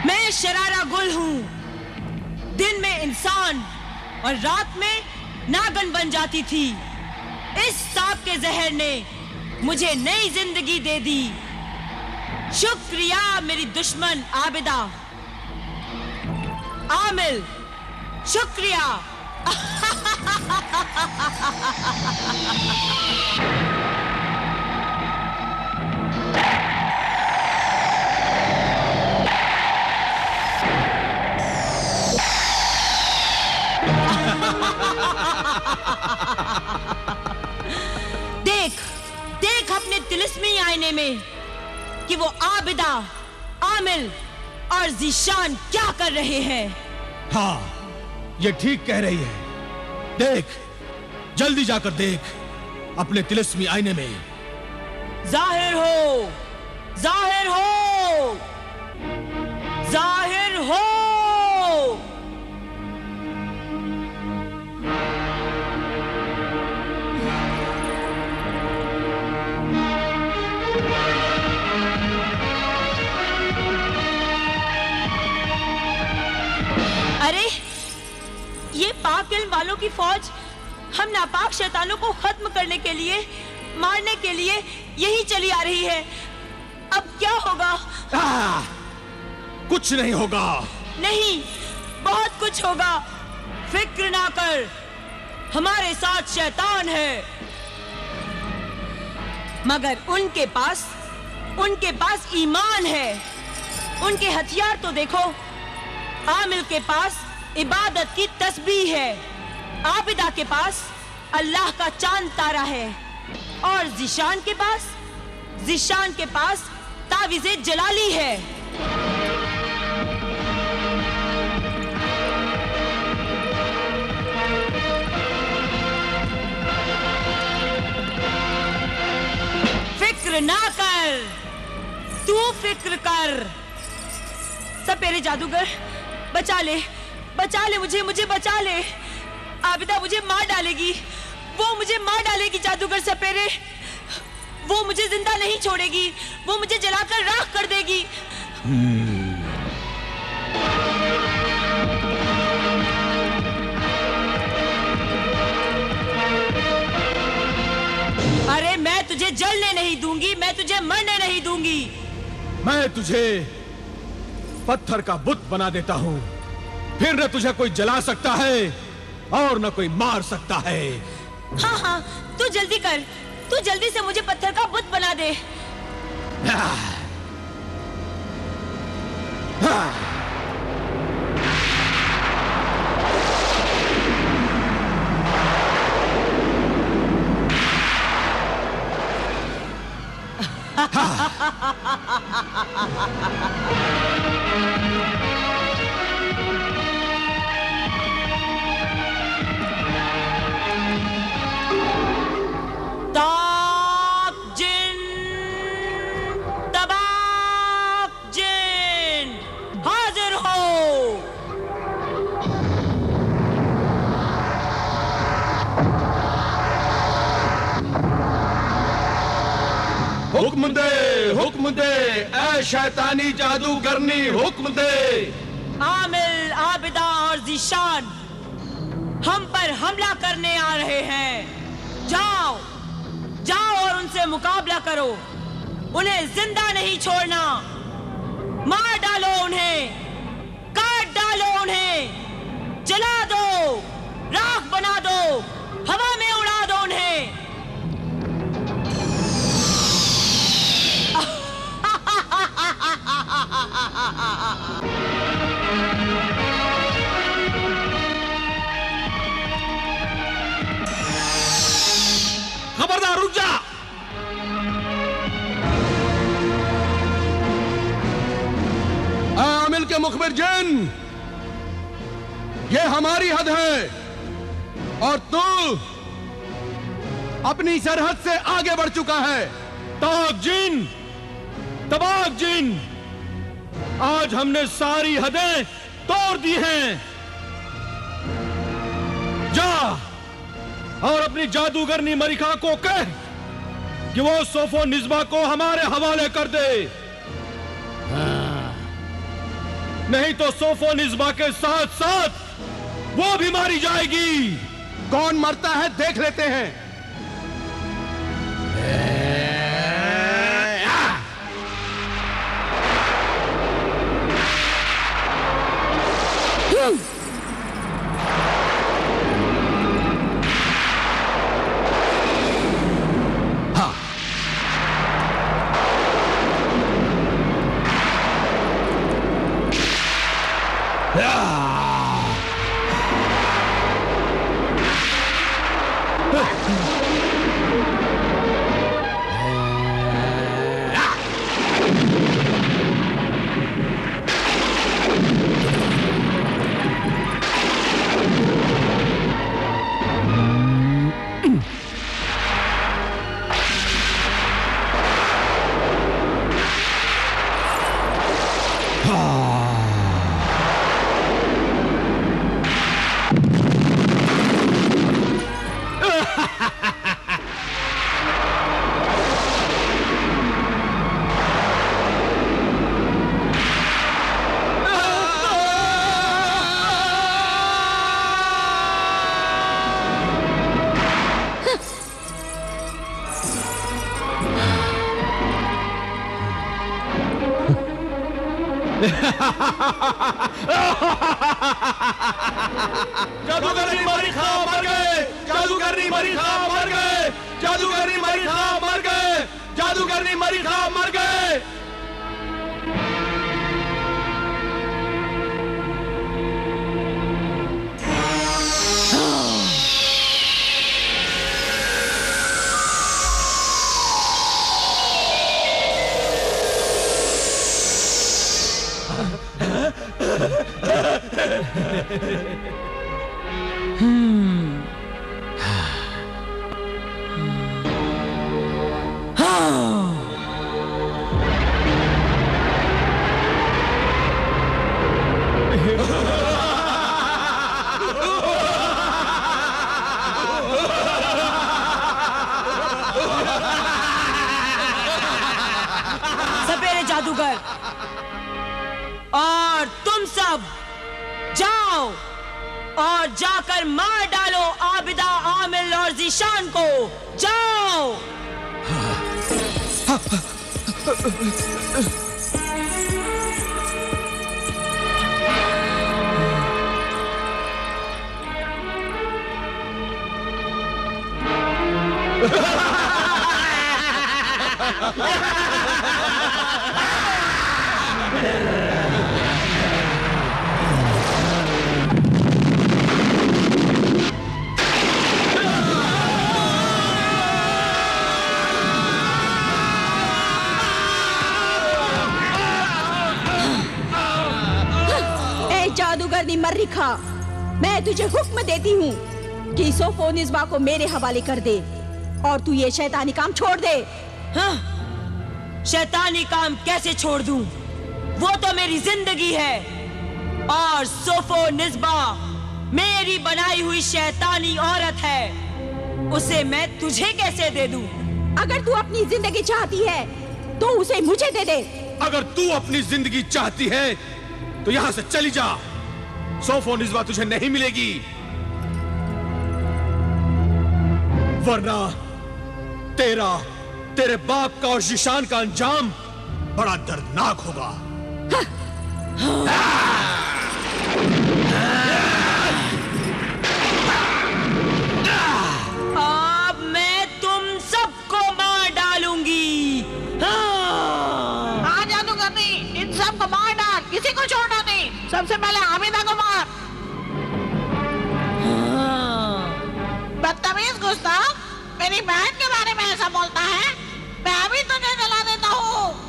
मैं शरारा गुल हूं, दिन में इंसान और रात में नागन बन जाती थी। इस सांप के जहर ने मुझे नई जिंदगी दे दी। शुक्रिया मेरी दुश्मन आबिदा। आमिल, शुक्रिया। देख अपने तिलिस्मी आईने में कि वो आबिदा, आमिल और ज़ीशान क्या कर रहे हैं। हाँ, ये ठीक कह रही है। देख, जल्दी जाकर देख अपने तिलिस्मी आईने में। जाहिर हो, जाहिर हो, जाहिर हो। अरे, ये पाक इल्म वालों की फौज हम नापाक शैतानों को खत्म करने के लिए, मारने के लिए यही चली आ रही है। अब क्या होगा? कुछ नहीं होगा। नहीं, बहुत कुछ होगा। फिक्र ना कर, हमारे साथ शैतान है। मगर उनके पास ईमान है। उनके हथियार तो देखो। आमिल के पास इबादत की तस्बीह है, आबिदा के पास अल्लाह का चांद तारा है, और ज़ीशान के पास तावीज़े जलाली है। फिक्र ना कर, तू फिक्र कर। सपेरे जादूगर, बचा ले मुझे बचा ले। आबिदा मुझे मार डालेगी, वो मुझे मार डालेगी। जादूगर सपेरे, वो मुझे जिंदा नहीं छोड़ेगी, वो मुझे जलाकर राख कर देगी। अरे मैं तुझे जलने नहीं दूंगी, मैं तुझे मरने नहीं दूंगी। मैं तुझे पत्थर का बुत बना देता हूँ, फिर न तुझे कोई जला सकता है और न कोई मार सकता है। हाँ, तू जल्दी कर, तू जल्दी से मुझे पत्थर का बुत बना दे। हाजिर हो। हुक्म दे ऐ शैतानी जादूगरनी, हुक्म दे। आमिल, आबिदा और ज़ीशान हम पर हमला करने आ रहे हैं। जाओ और उनसे मुकाबला करो। उन्हें जिंदा नहीं छोड़ना। मार डालो उन्हें, काट डालो उन्हें, जला दो, राख बना दो, हवा में उड़ा दो उन्हें। खबरदार, रुक जा। आमिल के मुखबिर जिन, ये हमारी हद है और तू अपनी सरहद से आगे बढ़ चुका है। ताक जिन, तबाक जिन, आज हमने सारी हदें तोड़ दी हैं। अपनी जादूगरनी मरिखा को कह कि वो सोफो निस्बा को हमारे हवाले कर दे। नहीं तो सोफो निस्बा के साथ साथ वो भी मारी जाएगी। कौन मरता है देख लेते हैं। जादूगरनी मरिखा मर गए, जादूगरनी मरिखा मर गए, जादूगरनी मरिखा मर गए, जादूगरनी मरिखा मर गए। सपेरे जादूगर और तुम सब जाओ और जाकर मार डालो आबिदा, आमिल और जीशान को। जाओ। जादूगरनी मरिखा, मैं तुझे हुक्म देती हूँ कि सोफो निस्बा को मेरे हवाले कर दे और तू ये शैतानी काम छोड़ दे। हाँ? शैतानी काम कैसे छोड़ दूं? वो तो मेरी जिंदगी है और सोफो निस्बा मेरी बनाई हुई शैतानी औरत है। उसे मैं तुझे कैसे दे दूं? अगर तू अपनी जिंदगी चाहती है तो उसे मुझे दे दे। अगर तू अपनी जिंदगी चाहती है तो यहां से चली जा। सोफो निस्बा तुझे नहीं मिलेगी, वरना तेरे बाप का और जीशान का अंजाम बड़ा दर्दनाक होगा। अब मैं तुम सबको मार डालूंगी। हाँ जादूगरनी, इन सब को मार डाल, किसी को छोड़ना नहीं। सबसे पहले आबिदा को मार। बदतमीज गुस्ताख, मेरी बहन के बारे में ऐसा बोलता है। मैं अभी तुझे जला देता हूँ।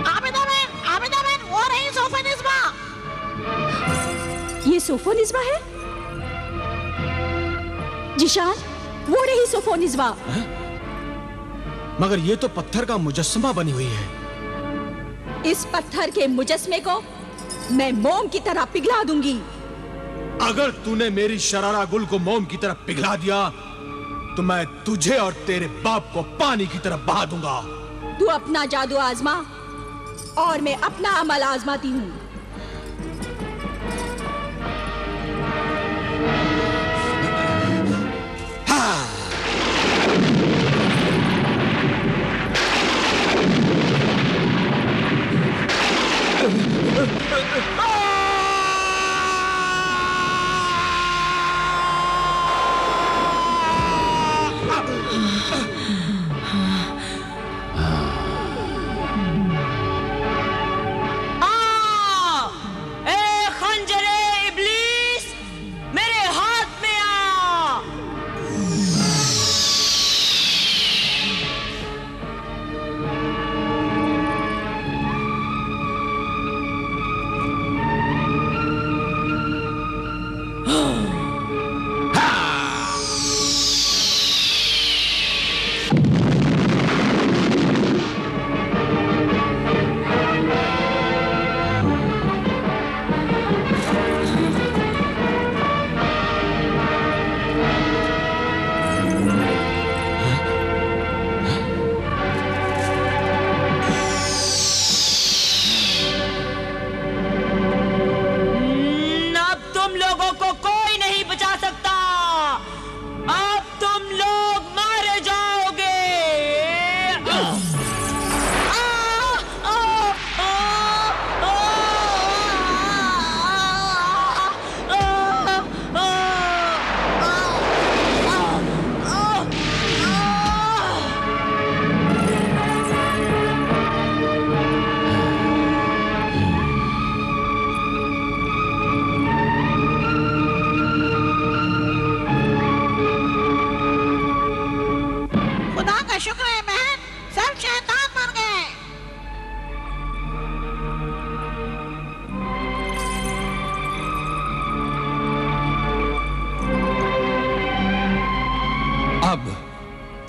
आबिदा बहन, वो रही सोफो निस्बा। ये सोफो निस्बा है? जिशान, वो रही सोफोनिज़्वा। मगर ये तो पत्थर का मुजस्समा बनी हुई है। इस पत्थर के मुजस्मे को मैं मोम की तरह पिघला दूंगी। अगर तूने मेरी शरारा गुल को मोम की तरह पिघला दिया तो मैं तुझे और तेरे बाप को पानी की तरह बहा दूंगा। तू अपना जादू आजमा और मैं अपना अमल आजमाती हूँ।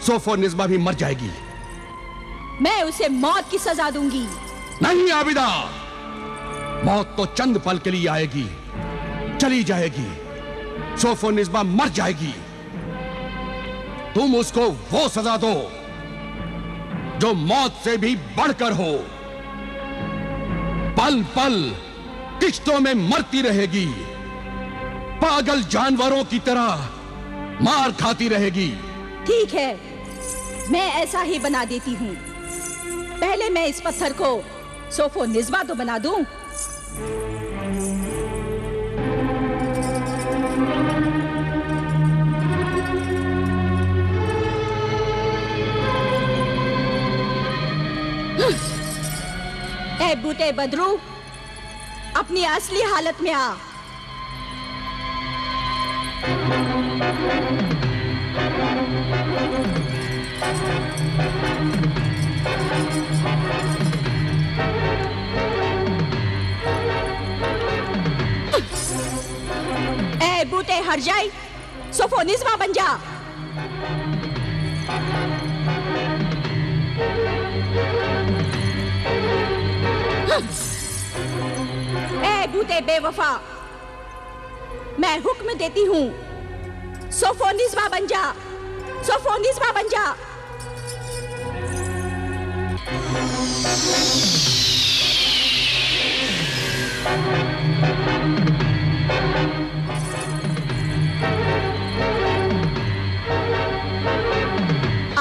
सोफोनिज़्वा भी मर जाएगी। मैं उसे मौत की सजा दूंगी। नहीं आबिदा, मौत तो चंद पल के लिए आएगी, चली जाएगी। सोफोनिज़्वा मर जाएगी। तुम उसको वो सजा दो जो मौत से भी बढ़कर हो। पल पल किश्तों में मरती रहेगी, पागल जानवरों की तरह मार खाती रहेगी। ठीक है, मैं ऐसा ही बना देती हूँ। पहले मैं इस पत्थर को सोफोनिज़्वा तो बना दूं। ए बूटे बदरू, अपनी असली हालत में आ। ए बूटे हट जाए, सोफोनिज़्वा बन जा। ए बूटे बेवफा, मैं हुक्म देती हूँ, सोफोनिज़्वा बन जा, सोफोनिज़्वा बन जा।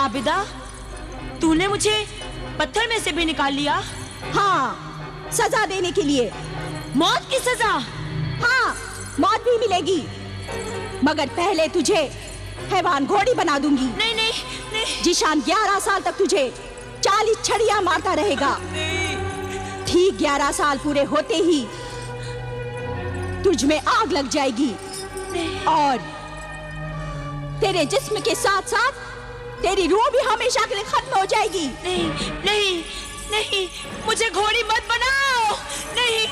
आबिदा, तूने मुझे पत्थर में से भी निकाल लिया? हाँ, सजा देने के लिए। मौत की सजा? हाँ, मौत भी मिलेगी, मगर पहले तुझे हैवान घोड़ी बना दूंगी। नहीं नहीं नहीं। जिशान 11 साल तक तुझे 40 छड़ियां मारता रहेगा। ठीक 11 साल पूरे होते ही तुझ में आग लग जाएगी और तेरे जिस्म के साथ साथ तेरी रूह भी हमेशा के लिए खत्म हो जाएगी। नहीं नहीं नहीं, मुझे घोड़ी मत बनाओ। नहीं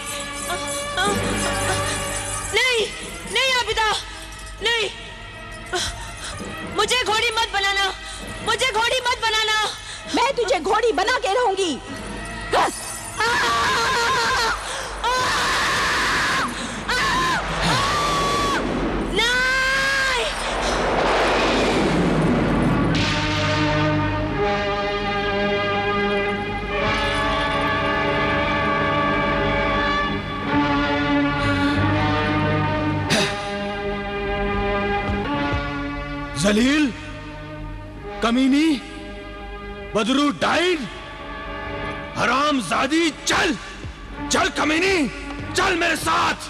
नहीं नहीं आबिदा, नहीं। जलील, कमीनी, बदरू डाइड, हरामजादी, चल चल कमीनी, चल मेरे साथ,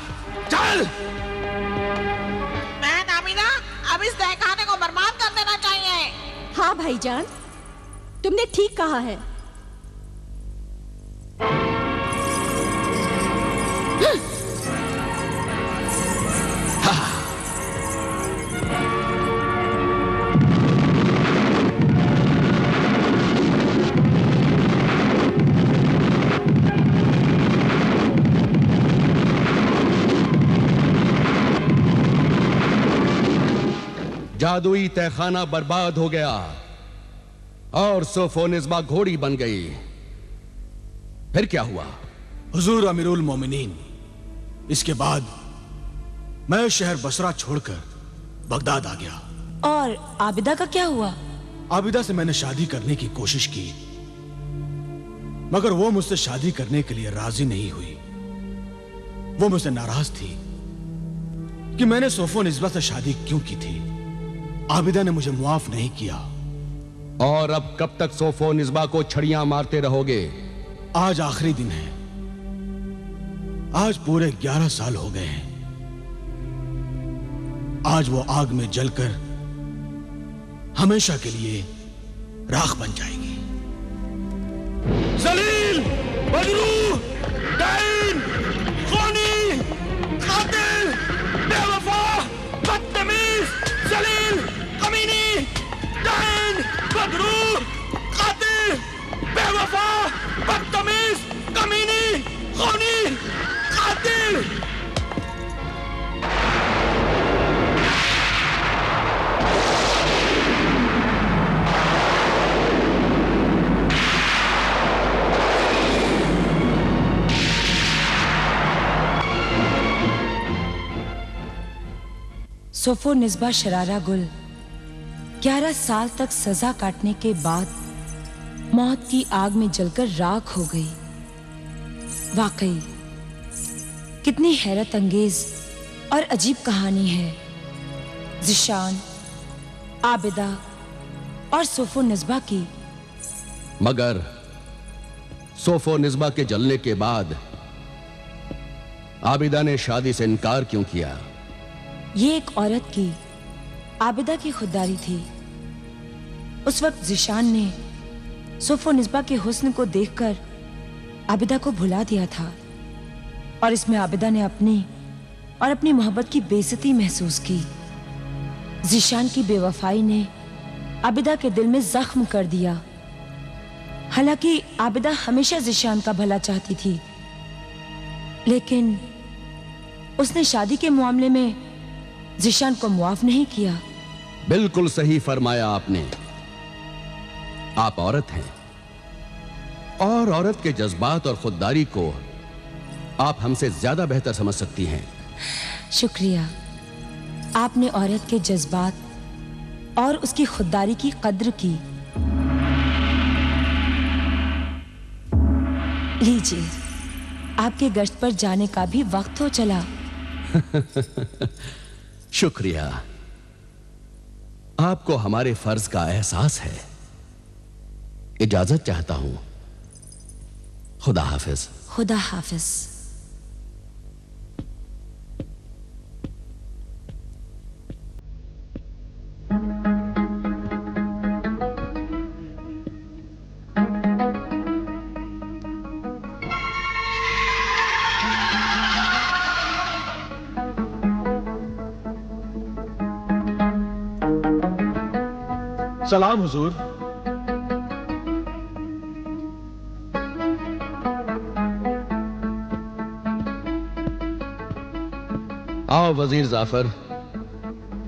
चल। बहन आमिना, अब इस तहखाने को बर्बाद कर देना चाहिए। हाँ भाईजान, तुमने ठीक कहा है। जादुई तहखाना बर्बाद हो गया और सोफोनिस्बा घोड़ी बन गई। फिर क्या हुआ? हुजूर अमीरुल मोमिनीन, इसके बाद मैं शहर बसरा छोड़कर बगदाद आ गया। और आबिदा का क्या हुआ? आबिदा से मैंने शादी करने की कोशिश की, मगर वो मुझसे शादी करने के लिए राजी नहीं हुई। वो मुझसे नाराज थी कि मैंने सोफोनिस्बा से शादी क्यों की थी। आबिदा ने मुझे मुआफ नहीं किया। और अब कब तक सोफोनिस्बा को छड़ियां मारते रहोगे? आज आखिरी दिन है। आज पूरे 11 साल हो गए हैं। आज वो आग में जलकर हमेशा के लिए राख बन जाएगी। जलील, बदरू, डाइन, खूनी, कातिल, बेवफा, बदतमीज, जलील, कमीनी, डाइन, बदरू, कातिल, बेवफा, बदतमीज, कमीनी, खूनी, कातिल। सोफोनिस्बा शरारा गुल 11 साल तक सजा काटने के बाद मौत की आग में जलकर राख हो गई। वाकई कितनी हैरत अंगेज और अजीब कहानी है। ज़िशान, आबिदा और सोफोनिस्बा की। मगर सोफोनिस्बा के जलने के बाद आबिदा ने शादी से इनकार क्यों किया? ये एक औरत की, आबिदा की खुददारी थी। उस वक्त ज़िशान ने सोफोनिस्बा के हुस्न को देखकर आबिदा को भुला दिया था और इसमें आबिदा ने अपनी मोहब्बत की बेइज्जती महसूस की। ज़िशान की बेवफाई ने आबिदा के दिल में जख्म कर दिया। हालांकि आबिदा हमेशा ज़िशान का भला चाहती थी, लेकिन उसने शादी के मामले में ज़िशान को मुआफ नहीं किया। बिल्कुल सही फरमाया आपने। आप औरत हैं और औरत के जज्बात और खुददारी को आप हमसे ज्यादा बेहतर समझ सकती हैं। शुक्रिया। आपने औरत के जज्बात और उसकी खुददारी की कद्र की। लीजिए, आपके गश्त पर जाने का भी वक्त हो चला। शुक्रिया। आपको हमारे फर्ज का एहसास है। इजाजत चाहता हूं। खुदा हाफिज। खुदा हाफिज। सलाम हुजूर। आओ वजीर जाफर,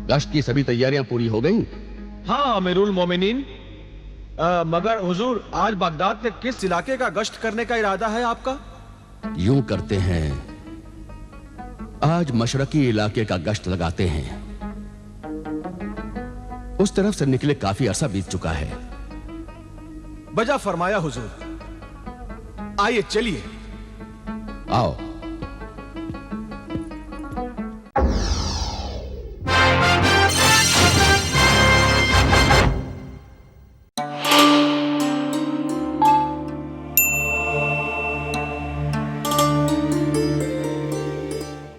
गश्त की सभी तैयारियां पूरी हो गईं? हाँ अमीरुल मोमिनीन, मगर हुजूर आज बगदाद के किस इलाके का गश्त करने का इरादा है आपका? यूं करते हैं, आज मशरकी इलाके का गश्त लगाते हैं। उस तरफ से निकले काफी अरसा बीत चुका है। बजा फरमाया हुजूर। आइए चलिए। आओ।